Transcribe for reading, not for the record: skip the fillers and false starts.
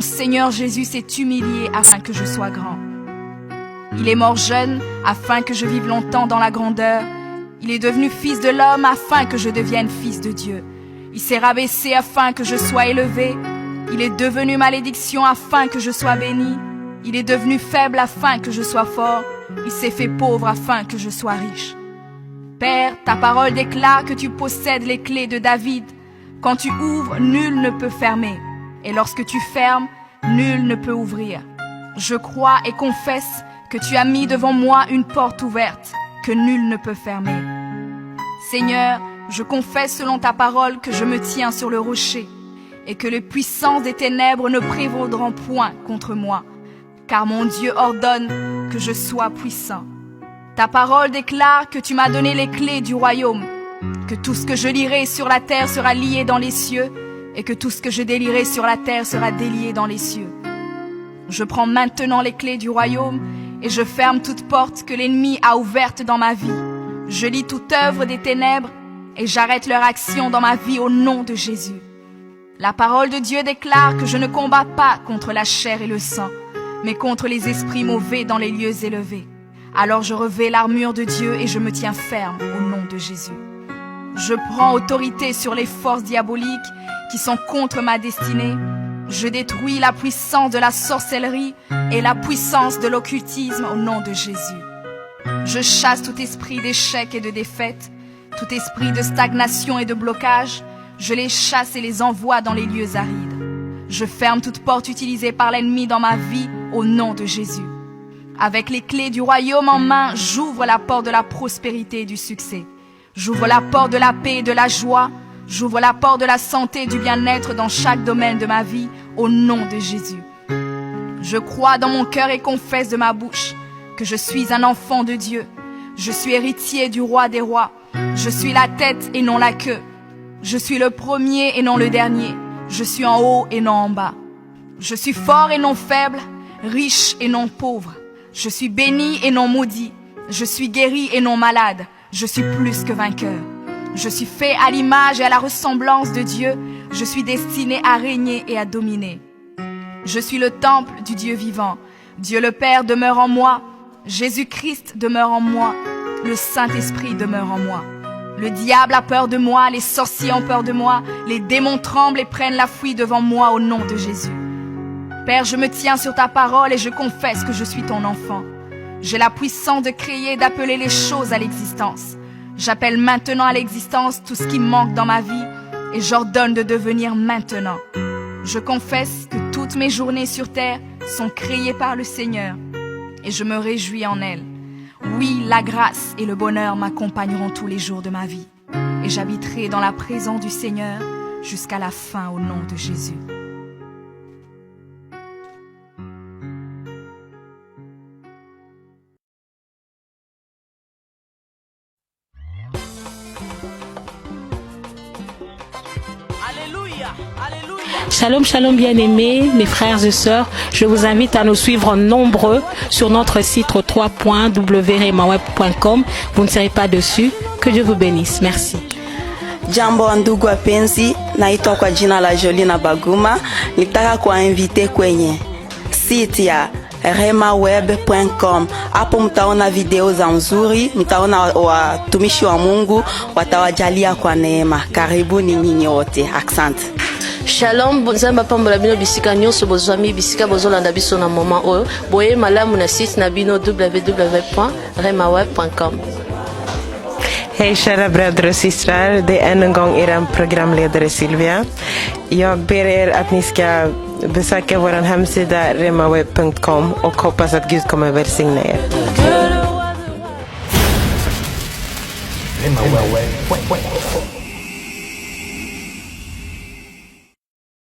Seigneur Jésus s'est humilié afin que je sois grand. Il est mort jeune afin que je vive longtemps dans la grandeur. Il est devenu fils de l'homme afin que je devienne fils de Dieu. Il s'est rabaissé afin que je sois élevé. Il est devenu malédiction afin que je sois béni. Il est devenu faible afin que je sois fort. Il s'est fait pauvre afin que je sois riche. Père, ta parole déclare que tu possèdes les clés de David. Quand tu ouvres, nul ne peut fermer. Et lorsque tu fermes, nul ne peut ouvrir. Je crois et confesse que tu as mis devant moi une porte ouverte que nul ne peut fermer. Seigneur, je confesse selon ta parole que je me tiens sur le rocher et que les puissances des ténèbres ne prévaudront point contre moi, car mon Dieu ordonne que je sois puissant. Ta parole déclare que tu m'as donné les clés du royaume, que tout ce que je lierai sur la terre sera lié dans les cieux et que tout ce que je délierai sur la terre sera délié dans les cieux. Je prends maintenant les clés du royaume et je ferme toute porte que l'ennemi a ouverte dans ma vie. Je lis toute œuvre des ténèbres et j'arrête leur action dans ma vie au nom de Jésus. La parole de Dieu déclare que je ne combats pas contre la chair et le sang, mais contre les esprits mauvais dans les lieux élevés. Alors je revêts l'armure de Dieu et je me tiens ferme au nom de Jésus. Je prends autorité sur les forces diaboliques qui sont contre ma destinée. Je détruis la puissance de la sorcellerie et la puissance de l'occultisme au nom de Jésus. Je chasse tout esprit d'échec et de défaite, tout esprit de stagnation et de blocage. Je les chasse et les envoie dans les lieux arides. Je ferme toute porte utilisée par l'ennemi dans ma vie au nom de Jésus. Avec les clés du royaume en main, j'ouvre la porte de la prospérité et du succès. J'ouvre la porte de la paix et de la joie. J'ouvre la porte de la santé et du bien-être dans chaque domaine de ma vie au nom de Jésus. Je crois dans mon cœur et confesse de ma bouche que je suis un enfant de Dieu. Je suis héritier du roi des rois. Je suis la tête et non la queue. Je suis le premier et non le dernier. Je suis en haut et non en bas. Je suis fort et non faible, riche et non pauvre. Je suis béni et non maudit. Je suis guéri et non malade. Je suis plus que vainqueur. Je suis fait à l'image et à la ressemblance de Dieu. Je suis destiné à régner et à dominer. Je suis le temple du Dieu vivant. Dieu le Père demeure en moi. Jésus-Christ demeure en moi. Le Saint-Esprit demeure en moi. Le diable a peur de moi, les sorciers ont peur de moi, les démons tremblent et prennent la fuite devant moi au nom de Jésus. Père, je me tiens sur ta parole et je confesse que je suis ton enfant. J'ai la puissance de créer et d'appeler les choses à l'existence. J'appelle maintenant à l'existence tout ce qui manque dans ma vie et j'ordonne de devenir maintenant. Je confesse que toutes mes journées sur terre sont créées par le Seigneur et je me réjouis en elles. Oui, la grâce et le bonheur m'accompagneront tous les jours de ma vie et j'habiterai dans la présence du Seigneur jusqu'à la fin au nom de Jésus. Shalom, shalom bien-aimés, mes frères et sœurs. Je vous invite à nous suivre nombreux sur notre site www.remaweb.com. Vous ne serez pas dessus. Que Dieu vous bénisse. Merci. Jambo ndugu wapenzi, naitwa kwa jina la Jolina Baguma. Nitaka kuwainvite kwenye site ya remaweb.com. Hapo mtaona video za nzuri, mtaona watumishi wa Mungu watawajalia kwa neema. Karibuni nyinyi wote. Asante. Shalom, bonzamba pambola bino bisika nyonso bozwami bisika bozolanda biso na moment oyo. Boye malamu na site na bino www.remaweb.com. Hej kära bröder och systrar, det är än en gång er programledare Silvia. Jag ber er att ni ska besöka vår hemsida remaweb.com och hoppas att Gud kommer välsigna er. Remaweb.